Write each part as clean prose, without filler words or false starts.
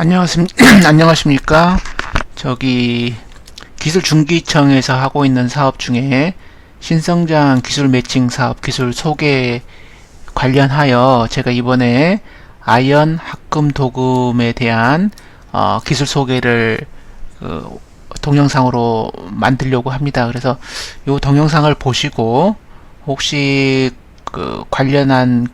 안녕하십니까. 저기 기술중기청에서 하고 있는 사업 중에 신성장 기술 매칭 사업 기술 소개 관련하여 제가 이번에 아이언 합금 도금에 대한 기술 소개를 동영상으로 만들려고 합니다. 그래서 이 동영상을 보시고 혹시 관련한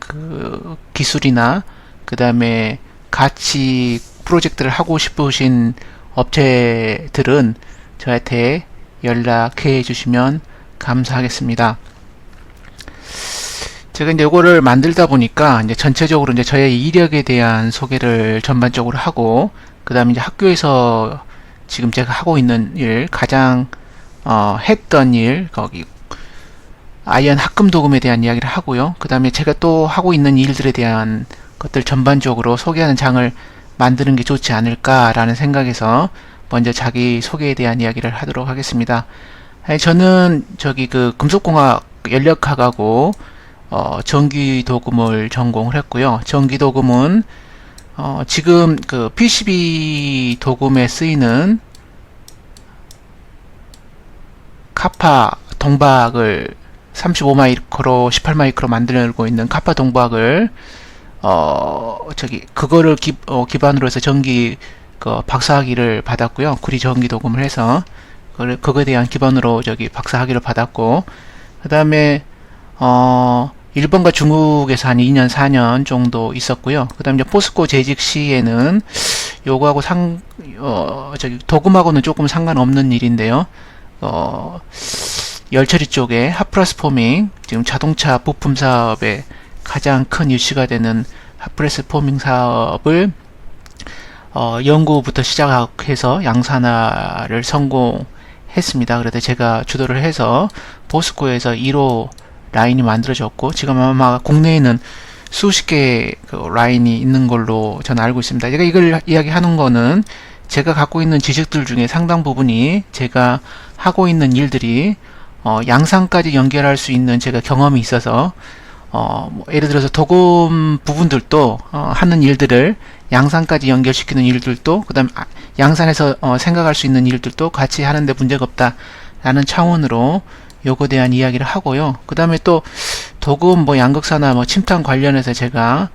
기술이나 그 다음에 같이 프로젝트를 하고 싶으신 업체들은 저한테 연락해 주시면 감사하겠습니다. 제가 이제 이거를 만들다 보니까 이제 전체적으로 이제 저의 이력에 대한 소개를 전반적으로 하고, 그 다음에 이제 학교에서 지금 제가 하고 있는 일, 가장 했던 일, 거기 아이언 합금 도금에 대한 이야기를 하고요. 그 다음에 제가 또 하고 있는 일들에 대한 것들 전반적으로 소개하는 장을 만드는 게 좋지 않을까라는 생각에서 먼저 자기 소개에 대한 이야기를 하도록 하겠습니다. 저는 저기 금속공학 연력학하고 전기도금을 전공을 했고요. 전기도금은 지금 PCB 도금에 쓰이는 카파 동박을 35마이크로 18마이크로 만들고 있는 카파 동박을 그거를 기반으로 해서 전기 박사학위를 받았고요. 구리 전기 도금을 해서 그거에 대한 기반으로 박사학위를 받았고, 그 다음에 일본과 중국에서 한 2년 4년 정도 있었고요. 그 다음에 포스코 재직 시에는 요거하고 도금하고는 조금 상관없는 일인데요. 열처리 쪽에 핫프레스 포밍, 지금 자동차 부품 사업에 가장 큰 이슈가 되는 핫프레스 포밍 사업을 연구부터 시작해서 양산화를 성공했습니다. 그래서 제가 주도를 해서 포스코에서 1호 라인이 만들어졌고, 지금 아마 국내에는 수십 개의 라인이 있는 걸로 저는 알고 있습니다. 제가 이걸 이야기하는 거는 제가 갖고 있는 지식들 중에 상당 부분이 제가 하고 있는 일들이 양산까지 연결할 수 있는 제가 경험이 있어서 예를 들어서 도금 부분들도 하는 일들을 양산까지 연결시키는 일들도, 그 다음 양산에서 생각할 수 있는 일들도 같이 하는데 문제가 없다 라는 차원으로 요거에 대한 이야기를 하고요. 그 다음에 또 도금 양극사나 침탄 관련해서 제가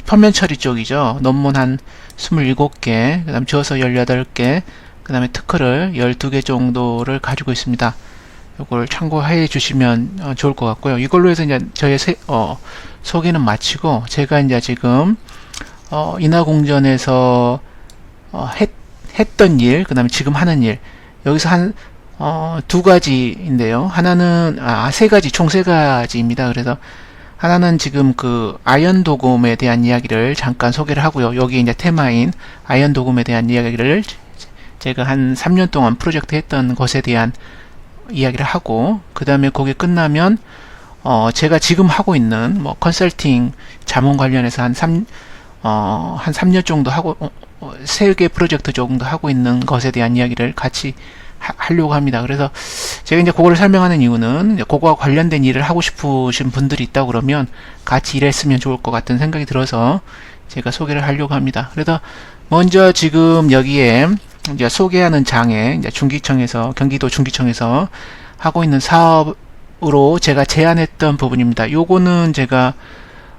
표면 처리 쪽이죠. 논문 한 27개, 그 다음 저서 18개, 그 다음에 특허를 12개 정도를 가지고 있습니다. 이걸 참고해 주시면 좋을 것 같고요. 이걸로 해서 이제 저의 소개는 마치고, 제가 이제 지금 인하공전에서 했던 일, 그 다음에 지금 하는 일, 여기서 한 두 가지인데요. 하나는 세 가지, 총 세 가지입니다. 그래서 하나는 지금 아이언 도금에 대한 이야기를 잠깐 소개를 하고요. 여기 이제 테마인 아이언 도금에 대한 이야기를 제가 한 3년 동안 프로젝트 했던 것에 대한 이야기를 하고, 그 다음에 거기 끝나면 제가 지금 하고 있는 컨설팅 자문 관련해서 한 3년 정도 하고 3개 프로젝트 정도 하고 있는 것에 대한 이야기를 같이 하려고 합니다. 그래서 제가 이제 그거를 설명하는 이유는 그거와 관련된 일을 하고 싶으신 분들이 있다 그러면 같이 일했으면 좋을 것 같은 생각이 들어서 제가 소개를 하려고 합니다. 그래서 먼저 지금 여기에 이제 소개하는 장에 이제 경기도 중기청에서 하고 있는 사업으로 제가 제안했던 부분입니다. 요거는 제가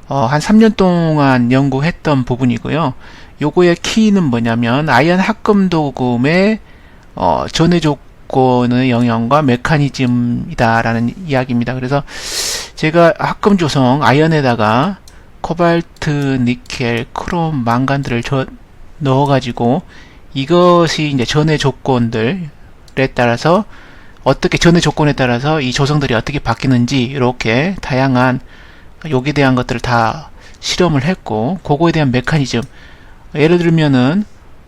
한 3년 동안 연구했던 부분이고요. 요거의 키는 뭐냐면 아이언 합금 도금의 전해 조건의 영향과 메커니즘이다라는 이야기입니다. 그래서 제가 합금 조성 아이언에다가 코발트, 니켈, 크롬, 망간들을 넣어가지고 이것이 이제 전해 조건들에 따라서 전해 조건에 따라서 이 조성들이 어떻게 바뀌는지 이렇게 다양한 여기에 대한 것들을 다 실험을 했고, 그거에 대한 메커니즘, 예를 들면은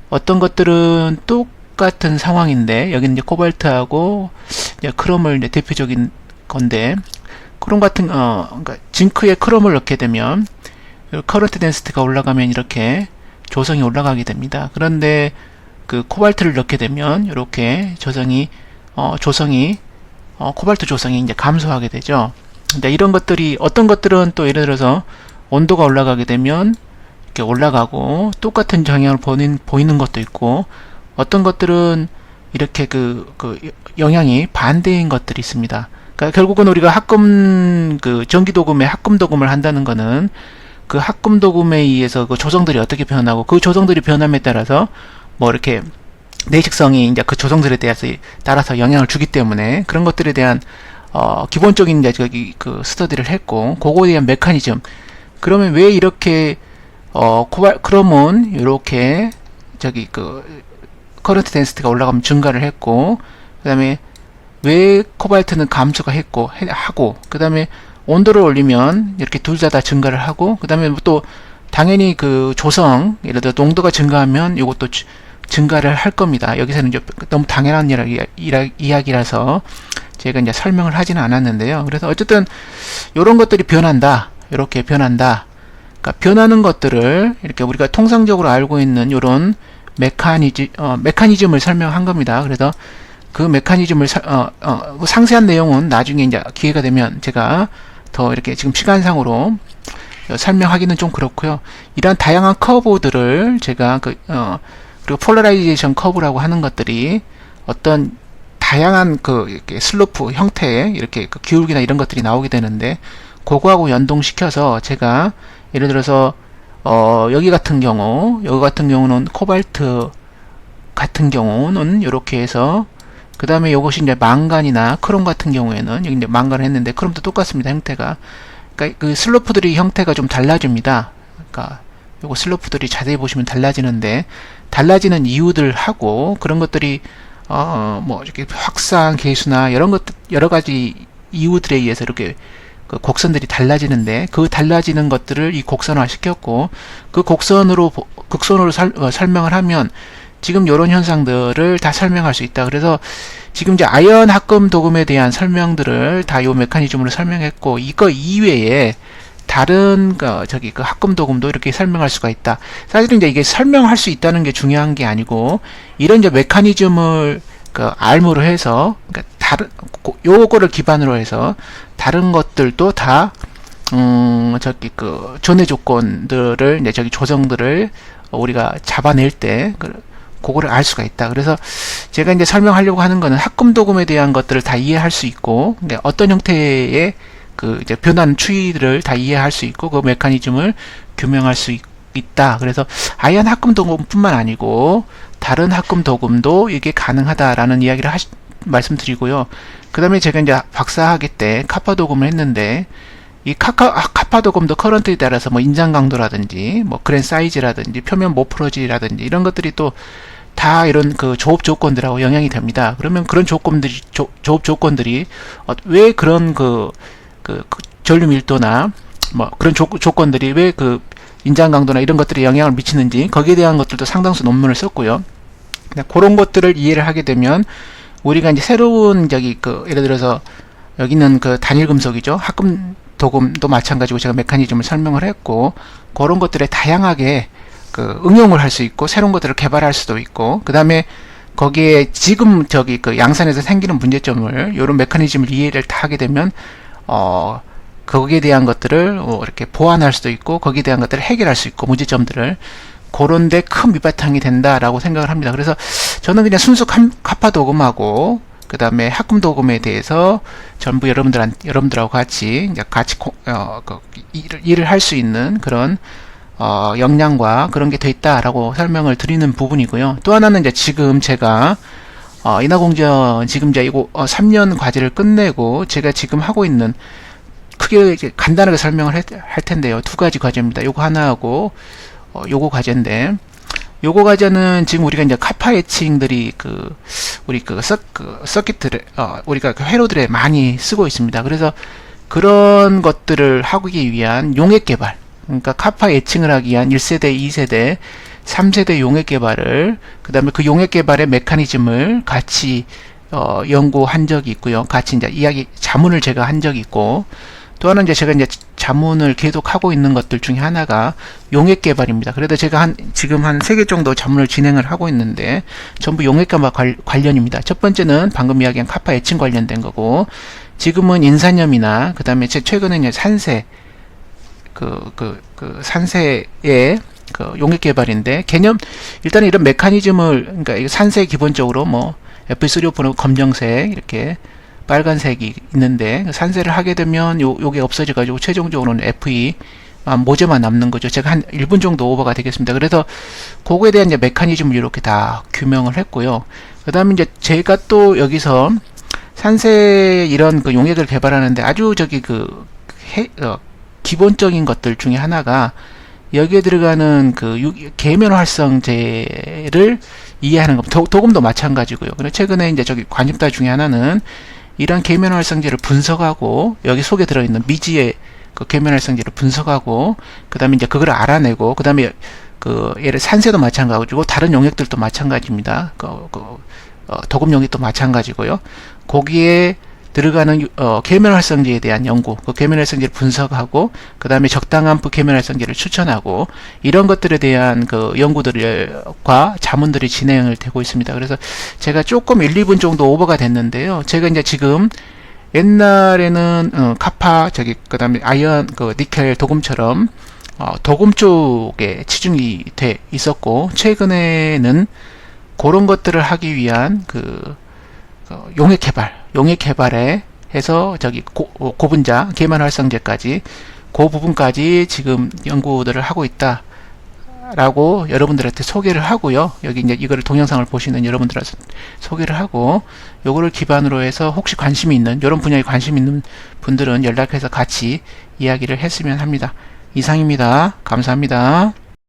어떤 것들은 똑같은 상황인데 여기는 이제 코발트하고 이제 크롬을 이제 대표적인 건데, 크롬 같은 그러니까 징크에 크롬을 넣게 되면 커런트 덴시티가 올라가면 이렇게 조성이 올라가게 됩니다. 그런데 코발트를 넣게 되면 이렇게 조성이 코발트 조성이 이제 감소하게 되죠. 이런 것들이, 어떤 것들은 또 예를 들어서 온도가 올라가게 되면 이렇게 올라가고 똑같은 영향을 보이는 것도 있고, 어떤 것들은 이렇게 영향이 반대인 것들이 있습니다. 그러니까 결국은 우리가 전기도금에 합금도금을 한다는 거는 그 합금도금에 의해서 그 조성들이 어떻게 변하고, 그 조성들이 변함에 따라서 뭐 이렇게 내식성이 이제 그 조성들에 따라서 영향을 주기 때문에, 그런 것들에 대한 기본적인 이제 스터디를 했고, 그거에 대한 메커니즘. 그러면 왜 이렇게 크롬은 이렇게 커런트 덴시티가 올라가면 증가를 했고, 그 다음에 왜 코발트는 감소가 하고, 그 다음에 온도를 올리면 이렇게 둘 다 증가를 하고, 그 다음에 또 당연히 그 조성, 예를 들어 농도가 증가하면 이것도 증가를 할 겁니다. 여기서는 이제 너무 당연한 이야기라서 제가 이제 설명을 하지는 않았는데요. 그래서 어쨌든 이런 것들이 변한다, 이렇게 변한다. 그러니까 변하는 것들을 이렇게 우리가 통상적으로 알고 있는 이런 메커니즘을 설명한 겁니다. 그래서 그 메커니즘을 상세한 내용은 나중에 이제 기회가 되면 제가 더 이렇게 지금 시간상으로 설명하기는 좀 그렇고요. 이런 다양한 커브들을 제가 그리고 폴라라이제이션 커브라고 하는 것들이 어떤 다양한 이렇게 슬로프 형태의 이렇게 기울기나 이런 것들이 나오게 되는데, 그거하고 연동시켜서 제가 예를 들어서 여기 같은 경우는 코발트 같은 경우는 이렇게 해서, 그 다음에 이것이 이제 망간이나 크롬 같은 경우에는 여기 이제 망간을 했는데, 크롬도 똑같습니다, 형태가. 그러니까 그 슬로프들이 형태가 좀 달라집니다. 그러니까 요거 슬로프들이 자세히 보시면 달라지는데, 달라지는 이유들하고 그런 것들이 뭐 이렇게 확산 계수나 여러 가지 이유들에 의해서 이렇게 그 곡선들이 달라지는데, 그 달라지는 것들을 이 곡선화 시켰고, 그 극선으로 설명을 하면 지금 이런 현상들을 다 설명할 수 있다. 그래서 지금 이제 아연 합금 도금에 대한 설명들을 다 이 메커니즘으로 설명했고, 이거 이외에 다른 합금 도금도 이렇게 설명할 수가 있다. 사실은 이제 이게 설명할 수 있다는 게 중요한 게 아니고, 이런 이제 메커니즘을 알무로 해서, 그러니까 요거를 기반으로 해서 다른 것들도 다 전해 조건들을 이제 조성들을 우리가 잡아낼 때 그거를 알 수가 있다. 그래서 제가 이제 설명하려고 하는 거는 합금 도금에 대한 것들을 다 이해할 수 있고, 어떤 형태의 이제 변하는 추이들을 다 이해할 수 있고, 그 메커니즘을 규명할 수 있다. 그래서 아연 합금 도금뿐만 아니고 다른 합금 도금도 이게 가능하다라는 이야기를 말씀드리고요. 그 다음에 제가 이제 박사학위 때 카파 도금을 했는데, 이 카파 도금도 커런트에 따라서 뭐 인장 강도라든지 뭐 그랜 사이즈라든지 표면 모프로지라든지 이런 것들이 또 다 이런 조업 조건들하고 영향이 됩니다. 그러면 그런 조업 조건들이 왜 그런 전류 밀도나 뭐 그런 조건들이 왜 인장 강도나 이런 것들이 영향을 미치는지, 거기에 대한 것들도 상당수 논문을 썼고요. 그런 것들을 이해를 하게 되면 우리가 이제 새로운 예를 들어서 여기는 단일 금속이죠. 합금 도금도 마찬가지고 제가 메커니즘을 설명을 했고, 그런 것들에 다양하게 응용을 할 수 있고 새로운 것들을 개발할 수도 있고, 그 다음에 거기에 지금 양산에서 생기는 문제점을 이런 메커니즘을 이해를 다 하게 되면 거기에 대한 것들을 이렇게 보완할 수도 있고, 거기에 대한 것들을 해결할 수 있고, 문제점들을 그런데 큰 밑바탕이 된다라고 생각을 합니다. 그래서 저는 그냥 순수 카파 도금하고 그 다음에 합금 도금에 대해서 전부 여러분들하고 같이 일을 할 수 있는 그런 역량과 그런 게 돼 있다라고 설명을 드리는 부분이고요. 또 하나는 이제 지금 제가 인하공전 지금 이제 이거 3년 과제를 끝내고 제가 지금 하고 있는, 크게 간단하게 설명을 할 텐데요. 두 가지 과제입니다. 요거 하나하고 요거 과제인데, 요거 과제는 지금 우리가 이제 카파 애칭들이 우리 서킷들에 우리가 회로들에 많이 쓰고 있습니다. 그래서 그런 것들을 하기 위한 용액 개발, 그러니까 카파 애칭을 하기 위한 1세대, 2세대, 3세대 용액 개발을, 그 다음에 그 용액 개발의 메커니즘을 같이 연구한 적이 있고요. 같이 이제 자문을 제가 한 적이 있고, 또 하나는 제가 자문을 계속 하고 있는 것들 중에 하나가 용액 개발입니다. 그래도 제가 지금 한 3개 정도 자문을 진행을 하고 있는데 전부 용액 개발 관련입니다. 첫 번째는 방금 이야기한 카파 애칭 관련된 거고, 지금은 인산염이나 그 다음에 최근에 산세 산세에 그 용액 개발인데, 개념 일단 이런 메커니즘을, 그러니까 이거 산세 기본적으로 뭐 F3O4는 검정색 이렇게 빨간색이 있는데, 산세를 하게 되면 요게 없어져 가지고 최종적으로는 FE 모재만 남는 거죠. 제가 한 1분 정도 오버가 되겠습니다. 그래서 그거에 대한 이제 메커니즘을 이렇게 다 규명을 했고요. 그 다음에 이제 제가 또 여기서 산세 이런 그 용액을 개발하는데 아주 저기 기본적인 것들 중에 하나가, 여기에 들어가는 그 계면 활성제를 이해하는 것, 도금도 마찬가지고요. 그리고 최근에 이제 저기 관심사 중에 하나는 이런 계면 활성제를 분석하고, 여기 속에 들어있는 미지의 그 계면 활성제를 분석하고, 그 다음에 이제 그걸 알아내고, 그 다음에 얘를 산세도 마찬가지고 다른 용액들도 마찬가지입니다. 도금 용액도 마찬가지고요. 거기에 들어가는 계면 활성제에 대한 연구, 그 계면 활성제를 분석하고, 그 다음에 적당한 계면 활성제를 추천하고, 이런 것들에 대한 그 연구들과 자문들이 진행을 되고 있습니다. 그래서 제가 조금 1, 2분 정도 오버가 됐는데요. 제가 이제 지금 옛날에는 카파 그 다음에 아이언 니켈 도금처럼 도금 쪽에 치중이 돼 있었고, 최근에는 그런 것들을 하기 위한 용액 개발에 해서 저기 고분자 계면 활성제까지 그 부분까지 지금 연구들을 하고 있다 라고 여러분들한테 소개를 하고요. 여기 이제 이거를 동영상을 보시는 여러분들한테 소개를 하고, 요거를 기반으로 해서 혹시 관심이 있는, 이런 분야에 관심 있는 분들은 연락해서 같이 이야기를 했으면 합니다. 이상입니다. 감사합니다.